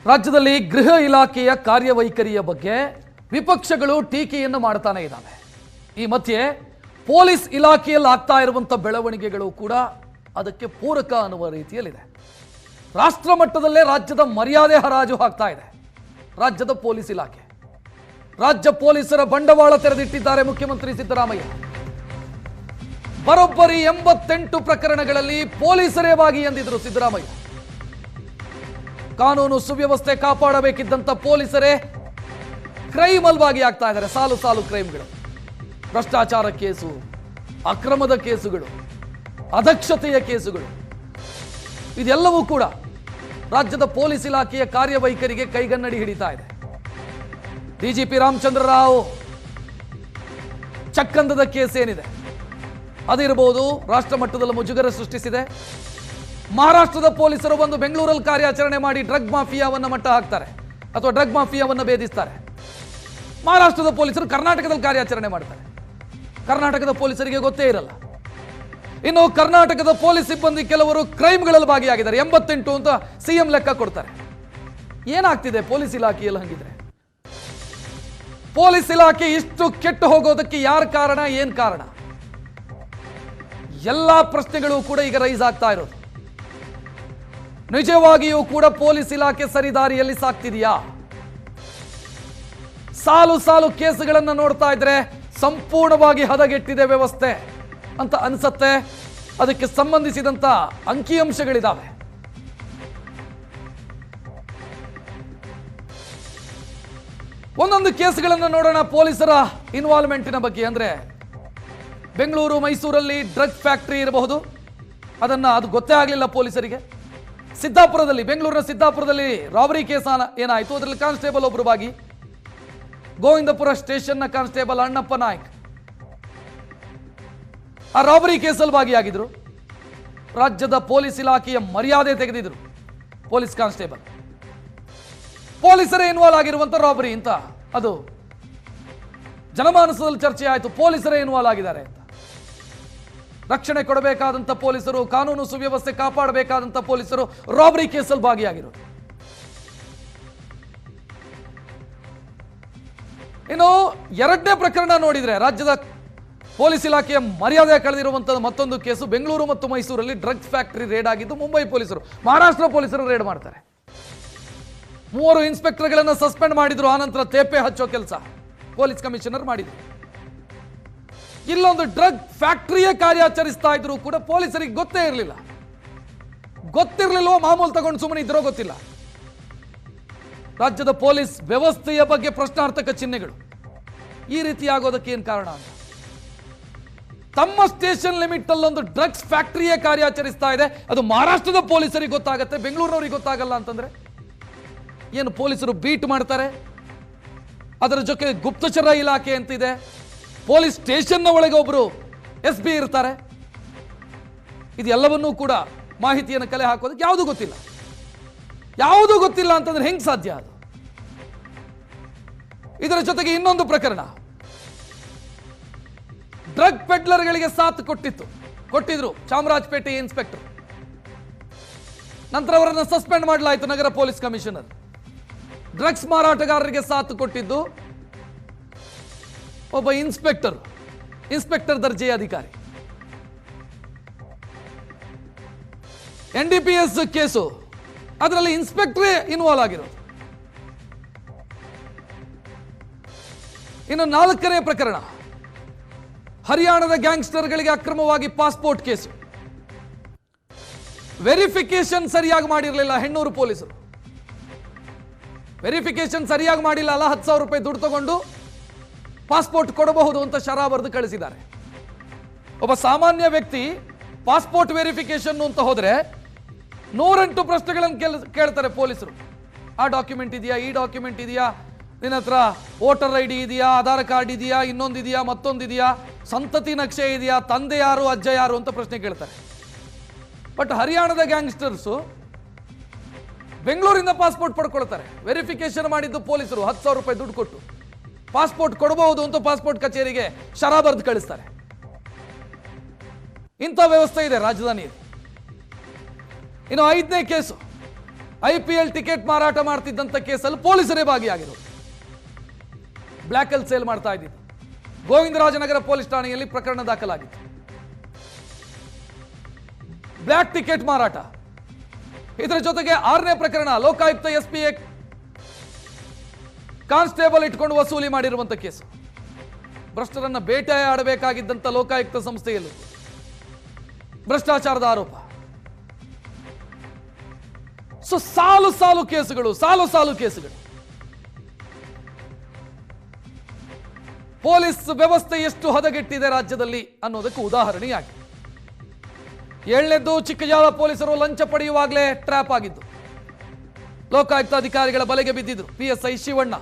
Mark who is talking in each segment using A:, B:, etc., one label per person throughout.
A: ರಾಜ್ಯದಲ್ಲಿ ಗೃಹ ಇಲಾಖೆಯ ಕಾರ್ಯವೈಖರಿಯ ಬಗ್ಗೆ ವಿಪಕ್ಷಗಳು ಟೀಕೆಯನ್ನು ಮಾಡ್ತಾನೆ ಇದ್ದಾವೆ. ಈ ಮಧ್ಯೆ ಪೊಲೀಸ್ ಇಲಾಖೆಯಲ್ಲಿ ಆಗ್ತಾ ಇರುವಂತ ಬೆಳವಣಿಗೆಗಳು ಕೂಡ ಅದಕ್ಕೆ ಪೂರಕ ಅನ್ನುವ ರೀತಿಯಲ್ಲಿದೆ. ರಾಷ್ಟ್ರ ಮಟ್ಟದಲ್ಲೇ ರಾಜ್ಯದ ಮರ್ಯಾದೆ ಹರಾಜು ಹಾಕ್ತಾ ಇದೆ ರಾಜ್ಯದ ಪೊಲೀಸ್ ಇಲಾಖೆ. ರಾಜ್ಯ ಪೊಲೀಸರ ಬಂಡವಾಳ ತೆರೆದಿಟ್ಟಿದ್ದಾರೆ ಮುಖ್ಯಮಂತ್ರಿ ಸಿದ್ದರಾಮಯ್ಯ. ಬರೋಬ್ಬರಿ 88 ಪ್ರಕರಣಗಳಲ್ಲಿ ಪೊಲೀಸರೇ ಭಾಗಿ ಎಂದಿದ್ರು ಸಿದ್ದರಾಮಯ್ಯ. ಕಾನೂನು ಸುವ್ಯವಸ್ಥೆ ಕಾಪಾಡಬೇಕಿದ್ದಂತ ಪೊಲೀಸರೇ ಕ್ರೈಮ್ ಅಲ್ಲಿ ಭಾಗಿಯಾಗ್ತಾ ಇದ್ದಾರೆ. ಸಾಲು ಸಾಲು ಕ್ರೈಮ್ಗಳು, ಭ್ರಷ್ಟಾಚಾರ ಕೇಸು, ಅಕ್ರಮದ ಕೇಸುಗಳು, ಅದಕ್ಷತೆಯ ಕೇಸುಗಳು, ಇದೆಲ್ಲವೂ ಕೂಡ ರಾಜ್ಯದ ಪೊಲೀಸ್ ಇಲಾಖೆಯ ಕಾರ್ಯವೈಖರಿಗೆ ಕೈಗನ್ನಡಿ ಹಿಡಿತಾ ಇದೆ. ಡಿಜಿಪಿ ರಾಮಚಂದ್ರ ರಾವ್ ಚಕ್ಕಂದದ ಕೇಸ್ ಏನಿದೆ ಅದಿರಬಹುದು, ರಾಷ್ಟ್ರ ಮಟ್ಟದಲ್ಲಿ ಮುಜುಗರ ಸೃಷ್ಟಿಸಿದೆ. ಮಹಾರಾಷ್ಟ್ರದ ಪೊಲೀಸರು ಬಂದು ಬೆಂಗಳೂರಲ್ಲಿ ಕಾರ್ಯಾಚರಣೆ ಮಾಡಿ ಡ್ರಗ್ ಮಾಫಿಯಾವನ್ನು ಮಟ್ಟ ಹಾಕ್ತಾರೆ ಅಥವಾ ಡ್ರಗ್ ಮಾಫಿಯಾವನ್ನು ಭೇದಿಸ್ತಾರೆ. ಮಹಾರಾಷ್ಟ್ರದ ಪೊಲೀಸರು ಕರ್ನಾಟಕದಲ್ಲಿ ಕಾರ್ಯಾಚರಣೆ ಮಾಡ್ತಾರೆ. ಕರ್ನಾಟಕದ ಪೊಲೀಸರಿಗೆ ಗೊತ್ತೇ ಇರಲ್ಲ. ಇನ್ನು ಕರ್ನಾಟಕದ ಪೊಲೀಸ್ ಸಿಬ್ಬಂದಿ ಕೆಲವರು ಕ್ರೈಮ್ಗಳಲ್ಲಿ ಭಾಗಿಯಾಗಿದ್ದಾರೆ. 88 ಅಂತ ಸಿಎಂ ಲೆಕ್ಕ ಕೊಡ್ತಾರೆ. ಏನಾಗ್ತಿದೆ ಪೊಲೀಸ್ ಇಲಾಖೆಯಲ್ಲಿ? ಹಂಗಿದ್ರೆ ಪೊಲೀಸ್ ಇಲಾಖೆ ಇಷ್ಟು ಕೆಟ್ಟು ಹೋಗೋದಕ್ಕೆ ಯಾರ ಕಾರಣ, ಏನ್ ಕಾರಣ? ಎಲ್ಲಾ ಪ್ರಶ್ನೆಗಳು ಕೂಡ ಈಗ ರೈಸ್ ಆಗ್ತಾ ಇರೋದು. ನಿಜವಾಗಿಯೂ ಕೂಡ ಪೊಲೀಸ್ ಇಲಾಖೆ ಸರಿದಾರಿಯಲ್ಲಿ ಸಾಕ್ತಿದೆಯಾ? ಸಾಲು ಸಾಲು ಕೇಸುಗಳನ್ನು ನೋಡ್ತಾ ಇದ್ರೆ ಸಂಪೂರ್ಣವಾಗಿ ಹದಗೆಟ್ಟಿದೆ ವ್ಯವಸ್ಥೆ ಅಂತ ಅನ್ಸತ್ತೆ. ಅದಕ್ಕೆ ಸಂಬಂಧಿಸಿದಂತ ಅಂಕಿಅಂಶಗಳಿದಾವೆ. ಒಂದೊಂದು ಕೇಸುಗಳನ್ನು ನೋಡೋಣ. ಪೊಲೀಸರ ಇನ್ವಾಲ್ವ್ಮೆಂಟಿನ ಬಗ್ಗೆ ಅಂದ್ರೆ ಬೆಂಗಳೂರು ಮೈಸೂರಲ್ಲಿ ಡ್ರಗ್ ಫ್ಯಾಕ್ಟರಿ ಇರಬಹುದು, ಅದು ಗೊತ್ತೇ ಆಗಲಿಲ್ಲ ಪೊಲೀಸರಿಗೆ. ಸಿದ್ದಾಪುರದಲ್ಲಿ, ಬೆಂಗಳೂರಿನ ಸಿದ್ದಾಪುರದಲ್ಲಿ ರಾಬರಿ ಕೇಸ್ ಏನಾಯಿತು, ಅದರಲ್ಲಿ ಕಾನ್ಸ್ಟೇಬಲ್ ಒಬ್ಬರು ಭಾಗಿ. ಗೋವಿಂದಪುರ ಸ್ಟೇಷನ್ನ ಕಾನ್ಸ್ಟೇಬಲ್ ಅಣ್ಣಪ್ಪ ನಾಯ್ಕ್ ಆ ರಾಬರಿ ಕೇಸಲ್ಲಿ ಭಾಗಿಯಾಗಿದ್ರು. ರಾಜ್ಯದ ಪೊಲೀಸ್ ಇಲಾಖೆಯ ಮರ್ಯಾದೆ ತೆಗೆದಿದ್ರು ಪೊಲೀಸ್ ಕಾನ್ಸ್ಟೇಬಲ್. ಪೊಲೀಸರೇ ಇನ್ವಾಲ್ವ್ ಆಗಿರುವಂತ ರಾಬರಿ ಅಂತ ಅದು ಜನಮಾನಸದಲ್ಲಿ ಚರ್ಚೆ ಆಯಿತು. ಪೊಲೀಸರೇ ಇನ್ವಾಲ್ವ್ ಆಗಿದ್ದಾರೆ ಅಂತ. ರಕ್ಷಣೆ ಕೊಡಬೇಕಾದಂತ ಪೊಲೀಸರು, ಕಾನೂನು ಸುವ್ಯವಸ್ಥೆ ಕಾಪಾಡಬೇಕಾದಂತ ಪೊಲೀಸರು ರಾಬರಿ ಕೇಸಲ್ಲಿ ಭಾಗಿಯಾಗಿರೋದು. ಇನ್ನು ಎರಡನೇ ಪ್ರಕರಣ ನೋಡಿದ್ರೆ ರಾಜ್ಯದ ಪೊಲೀಸ್ ಇಲಾಖೆಯ ಮರ್ಯಾದೆ ಕಳೆದಿರುವಂತಹ ಮತ್ತೊಂದು ಕೇಸು. ಬೆಂಗಳೂರು ಮತ್ತು ಮೈಸೂರಲ್ಲಿ ಡ್ರಗ್ಸ್ ಫ್ಯಾಕ್ಟರಿ ರೇಡ್ ಆಗಿದ್ದು ಮುಂಬೈ ಪೊಲೀಸರು, ಮಹಾರಾಷ್ಟ್ರ ಪೊಲೀಸರು ರೇಡ್ ಮಾಡ್ತಾರೆ. 3 ಇನ್ಸ್ಪೆಕ್ಟರ್ಗಳನ್ನು ಸಸ್ಪೆಂಡ್ ಮಾಡಿದ್ರು. ಆನಂತರ ತೇಪೆ ಹಚ್ಚೋ ಕೆಲಸ ಪೊಲೀಸ್ ಕಮಿಷನರ್ ಮಾಡಿದ್ರು. ಇಲ್ಲೊಂದು ಡ್ರಗ್ ಫ್ಯಾಕ್ಟರಿಯೇ ಕಾರ್ಯಾಚರಿಸ್ತಾ ಇದ್ರು ಕೂಡ ಪೊಲೀಸರಿಗೆ ಗೊತ್ತೇ ಇರಲಿಲ್ಲ. ಗೊತ್ತಿರಲಿಲ್ಲವೋ ಮಾಮೂಲು ತಗೊಂಡು ಸುಮ್ಮನೆ ಇದ್ರೋ ಗೊತ್ತಿಲ್ಲ. ರಾಜ್ಯದ ಪೊಲೀಸ್ ವ್ಯವಸ್ಥೆಯ ಬಗ್ಗೆ ಪ್ರಶ್ನಾರ್ಥಕ ಚಿಹ್ನೆಗಳು. ಈ ರೀತಿ ಆಗೋದಕ್ಕೆ ಏನು ಕಾರಣ ಅಂತ. ತಮ್ಮ ಸ್ಟೇಷನ್ ಲಿಮಿಟ್ ಅಲ್ಲೊಂದು ಡ್ರಗ್ಸ್ ಫ್ಯಾಕ್ಟರಿಯೇ ಕಾರ್ಯಾಚರಿಸ್ತಾ ಇದೆ. ಅದು ಮಹಾರಾಷ್ಟ್ರದ ಪೊಲೀಸರಿಗೆ ಗೊತ್ತಾಗತ್ತೆ, ಬೆಂಗಳೂರಿನವರಿಗೆ ಗೊತ್ತಾಗಲ್ಲ ಅಂತಂದ್ರೆ ಏನು ಪೊಲೀಸರು ಬೀಟ್ ಮಾಡ್ತಾರೆ? ಅದರ ಜೊತೆ ಗುಪ್ತಚರ ಇಲಾಖೆ ಅಂತಿದೆ. ಪೊಲೀಸ್ ಸ್ಟೇಷನ್ನ ಒಳಗೆ ಒಬ್ಬರು SB ಇರ್ತಾರೆ. ಇದೆಲ್ಲವನ್ನೂ ಕೂಡ ಮಾಹಿತಿಯನ್ನು ಕಲೆ ಹಾಕೋದಕ್ಕೆ ಯಾವುದೂ ಗೊತ್ತಿಲ್ಲ. ಯಾವುದೂ ಗೊತ್ತಿಲ್ಲ ಅಂತಂದ್ರೆ ಹೆಂಗ್ ಸಾಧ್ಯ ಅದು? ಇದರ ಜೊತೆಗೆ ಇನ್ನೊಂದು ಪ್ರಕರಣ, ಡ್ರಗ್ ಪೆಡ್ಲರ್ಗಳಿಗೆ ಸಾಥ್ ಕೊಟ್ಟಿದ್ರು ಚಾಮರಾಜಪೇಟೆ ಇನ್ಸ್ಪೆಕ್ಟರ್. ನಂತರ ಅವರನ್ನು ಸಸ್ಪೆಂಡ್ ಮಾಡಲಾಯಿತು ನಗರ ಪೊಲೀಸ್ ಕಮಿಷನರ್. ಡ್ರಗ್ಸ್ ಮಾರಾಟಗಾರರಿಗೆ ಸಾಥ್ ಕೊಟ್ಟಿದ್ದು ಒಬ್ಬ ಇನ್ಸ್ಪೆಕ್ಟರ್ ದರ್ಜೆಯ ಅಧಿಕಾರಿ. NDPS ಕೇಸು, ಅದರಲ್ಲಿ ಇನ್ಸ್ಪೆಕ್ಟರೇ ಇನ್ವಾಲ್ವ್ ಆಗಿರೋದು. ಇನ್ನು 4ನೇ ಪ್ರಕರಣ, ಹರಿಯಾಣದ ಗ್ಯಾಂಗ್ಸ್ಟರ್ಗಳಿಗೆ ಅಕ್ರಮವಾಗಿ ಪಾಸ್ಪೋರ್ಟ್ ಕೇಸು. ವೆರಿಫಿಕೇಶನ್ ಸರಿಯಾಗಿ ಮಾಡಿರಲಿಲ್ಲ ಹೆಣ್ಣೂರು ಪೊಲೀಸರು. ವೆರಿಫಿಕೇಶನ್ ಸರಿಯಾಗಿ ಮಾಡಿಲ್ಲ ಅಲ್ಲ, 10,000 ರೂಪಾಯಿ ದುಡ್ಡು ತಗೊಂಡು ಪಾಸ್ಪೋರ್ಟ್ ಕೊಡಬಹುದು ಅಂತ ಶರಾ ಬರೆದು ಕಳಿಸಿದ್ದಾರೆ. ಒಬ್ಬ ಸಾಮಾನ್ಯ ವ್ಯಕ್ತಿ ಪಾಸ್ಪೋರ್ಟ್ ವೆರಿಫಿಕೇಶನ್ ಅಂತ ಹೋದ್ರೆ 108 ಪ್ರಶ್ನೆಗಳನ್ನು ಕೇಳ್ತಾರೆ ಪೊಲೀಸರು. ಆ ಡಾಕ್ಯುಮೆಂಟ್ ಇದೆಯಾ, ಈ ಡಾಕ್ಯುಮೆಂಟ್ ಇದೆಯಾ, ನಿನ್ನ ಹತ್ರ ವೋಟರ್ ID ಇದೆಯಾ, ಆಧಾರ್ ಕಾರ್ಡ್ ಇದೆಯಾ, ಇನ್ನೊಂದಿದೆಯಾ, ಮತ್ತೊಂದಿದೆಯಾ, ಸಂತತಿ ನಕ್ಷೆ ಇದೆಯಾ, ತಂದೆ ಯಾರು, ಅಜ್ಜ ಯಾರು ಅಂತ ಪ್ರಶ್ನೆ ಕೇಳ್ತಾರೆ. ಬಟ್ ಹರಿಯಾಣದ ಗ್ಯಾಂಗ್ಸ್ಟರ್ಸು ಬೆಂಗಳೂರಿಂದ ಪಾಸ್ಪೋರ್ಟ್ ಪಡ್ಕೊಳ್ತಾರೆ. ವೆರಿಫಿಕೇಶನ್ ಮಾಡಿದ್ದು ಪೊಲೀಸರು 10,000 ರೂಪಾಯಿ ದುಡ್ಡು ಕೊಟ್ಟು ಪಾಸ್ಪೋರ್ಟ್ ಕೊಡಬಹುದು ಅಂತ ಪಾಸ್ಪೋರ್ಟ್ ಕಚೇರಿಗೆ ಶರಾ ಬರೆದು ಕಳಿಸ್ತಾರೆ. ಇಂಥ ವ್ಯವಸ್ಥೆ ಇದೆ ರಾಜಧಾನಿಯಲ್ಲಿ. ಇನ್ನು 5ನೇ ಕೇಸು, IPL ಟಿಕೆಟ್ ಮಾರಾಟ ಮಾಡ್ತಿದ್ದಂತ ಕೇಸಲ್ಲಿ ಪೊಲೀಸರೇ ಭಾಗಿಯಾಗಿರೋದು. ಬ್ಲ್ಯಾಕ್ ಅಲ್ಲಿ ಸೇಲ್ ಮಾಡ್ತಾ ಇದ್ದಿದ್ದು. ಗೋವಿಂದರಾಜನಗರ ಪೊಲೀಸ್ ಠಾಣೆಯಲ್ಲಿ ಪ್ರಕರಣ ದಾಖಲಾಗಿತ್ತು. ಬ್ಲ್ಯಾಕ್ ಟಿಕೆಟ್ ಮಾರಾಟ. ಇದರ ಜೊತೆಗೆ 6ನೇ ಪ್ರಕರಣ ಲೋಕಾಯುಕ್ತ SP ಕಾನ್ಸ್ಟೇಬಲ್ ಇಟ್ಕೊಂಡು ವಸೂಲಿ ಮಾಡಿರುವಂತ ಕೇಸು. ಭ್ರಷ್ಟರನ್ನ ಬೇಟೆಯಾಡಬೇಕಾಗಿದ್ದಂತ ಲೋಕಾಯುಕ್ತ ಸಂಸ್ಥೆಯಲ್ಲೂ ಭ್ರಷ್ಟಾಚಾರದ ಆರೋಪ. ಸೊ ಸಾಲು ಕೇಸುಗಳು. ಪೊಲೀಸ್ ವ್ಯವಸ್ಥೆ ಎಷ್ಟು ಹದಗೆಟ್ಟಿದೆ ರಾಜ್ಯದಲ್ಲಿ ಅನ್ನೋದಕ್ಕೆ ಉದಾಹರಣೆಯಾಗಿದೆ. 7ನೇದ್ದು ಚಿಕ್ಕಜಾಲ ಪೊಲೀಸರು ಲಂಚ ಪಡೆಯುವಾಗಲೇ ಟ್ರ್ಯಾಪ್ ಆಗಿದ್ದು. ಲೋಕಾಯುಕ್ತ ಅಧಿಕಾರಿಗಳ ಬಲೆಗೆ ಬಿದ್ದಿದ್ರು. PSI ಶಿವಣ್ಣ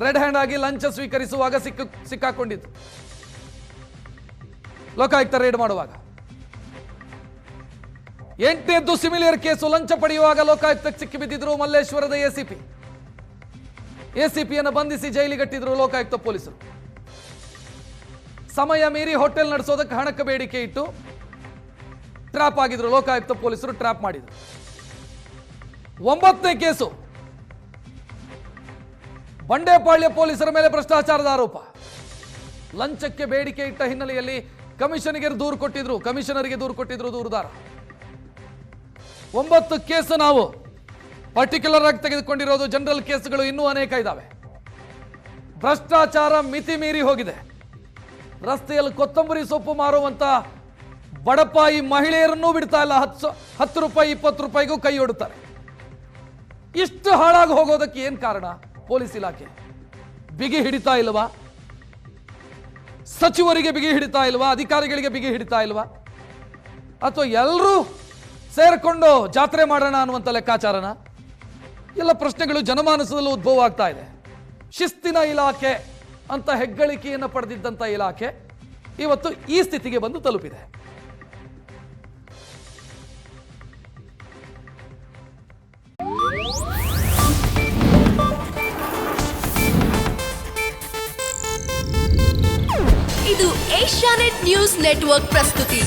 A: ರೆಡ್ ಹ್ಯಾಂಡ್ ಆಗಿ ಲಂಚ ಸ್ವೀಕರಿಸುವಾಗ ಸಿಕ್ಕಾಕೊಂಡಿದ್ದು ಲೋಕಾಯುಕ್ತ ರೇಡ್ ಮಾಡುವಾಗ. 8ನೇದ್ದು ಸಿಮಿಲಿಯರ್ ಕೇಸು. ಲಂಚ ಪಡೆಯುವಾಗ ಲೋಕಾಯುಕ್ತಕ್ಕೆ ಸಿಕ್ಕಿ ಬಿದ್ದಿದ್ರು ಮಲ್ಲೇಶ್ವರದ ACPಯನ್ನು ಬಂಧಿಸಿ ಜೈಲಿಗಟ್ಟಿದ್ರು ಲೋಕಾಯುಕ್ತ ಪೊಲೀಸರು. ಸಮಯ ಮೀರಿ ಹೋಟೆಲ್ ನಡೆಸೋದಕ್ಕೆ ಹಣಕ್ಕೆ ಬೇಡಿಕೆ ಇಟ್ಟು ಟ್ರ್ಯಾಪ್ ಆಗಿದ್ರು ಲೋಕಾಯುಕ್ತ ಪೊಲೀಸರು. ಟ್ರ್ಯಾಪ್ ಮಾಡಿದ್ರು. 9ನೇ ಕೇಸು ಬಂಡೇಪಾಳ್ಯ ಪೊಲೀಸರ ಮೇಲೆ ಭ್ರಷ್ಟಾಚಾರದ ಆರೋಪ. ಲಂಚಕ್ಕೆ ಬೇಡಿಕೆ ಇಟ್ಟ ಹಿನ್ನೆಲೆಯಲ್ಲಿ ಕಮಿಷನರಿಗೆ ದೂರು ಕೊಟ್ಟಿದ್ರು ದೂರುದಾರ. 9 ಕೇಸು ನಾವು ಪರ್ಟಿಕ್ಯುಲರ್ ಆಗಿ ತೆಗೆದುಕೊಂಡಿರೋದು. ಜನರಲ್ ಕೇಸುಗಳು ಇನ್ನೂ ಅನೇಕ ಇದ್ದಾವೆ. ಭ್ರಷ್ಟಾಚಾರ ಮಿತಿ ಮೀರಿ ಹೋಗಿದೆ. ರಸ್ತೆಯಲ್ಲಿ ಕೊತ್ತಂಬರಿ ಸೊಪ್ಪು ಮಾರುವಂತ ಬಡಪಾಯಿ ಮಹಿಳೆಯರನ್ನೂ ಬಿಡ್ತಾ ಇಲ್ಲ. 10 ರೂಪಾಯಿ 20 ರೂಪಾಯಿಗೂ ಕೈ ಒಡುತ್ತಾರೆ. ಇಷ್ಟು ಹಾಳಾಗಿ ಹೋಗೋದಕ್ಕೆ ಏನ್ ಕಾರಣ? ಪೊಲೀಸ್ ಇಲಾಖೆ ಬಿಗಿ ಹಿಡಿತಾ ಇಲ್ವಾ? ಸಚಿವರಿಗೆ ಬಿಗಿ ಹಿಡಿತಾ ಇಲ್ವಾ? ಅಧಿಕಾರಿಗಳಿಗೆ ಬಿಗಿ ಹಿಡಿತಾ ಇಲ್ವಾ? ಅಥವಾ ಎಲ್ಲರೂ ಸೇರ್ಕೊಂಡು ಜಾತ್ರೆ ಮಾಡೋಣ ಅನ್ನುವಂಥ ಲೆಕ್ಕಾಚಾರನ? ಎಲ್ಲ ಪ್ರಶ್ನೆಗಳು ಜನಮಾನಸದಲ್ಲೂ ಉದ್ಭವ ಆಗ್ತಾ ಇದೆ. ಶಿಸ್ತಿನ ಇಲಾಖೆ ಅಂತ ಹೆಗ್ಗಳಿಕೆಯನ್ನು ಪಡೆದಿದ್ದಂಥ ಇಲಾಖೆ ಇವತ್ತು ಈ ಸ್ಥಿತಿಗೆ ಬಂದು ತಲುಪಿದೆ.
B: ಇದು ಏಷ್ಯಾನೆಟ್ ನ್ಯೂಸ್ ನೆಟ್ವರ್ಕ್ ಪ್ರಸ್ತುತಿ.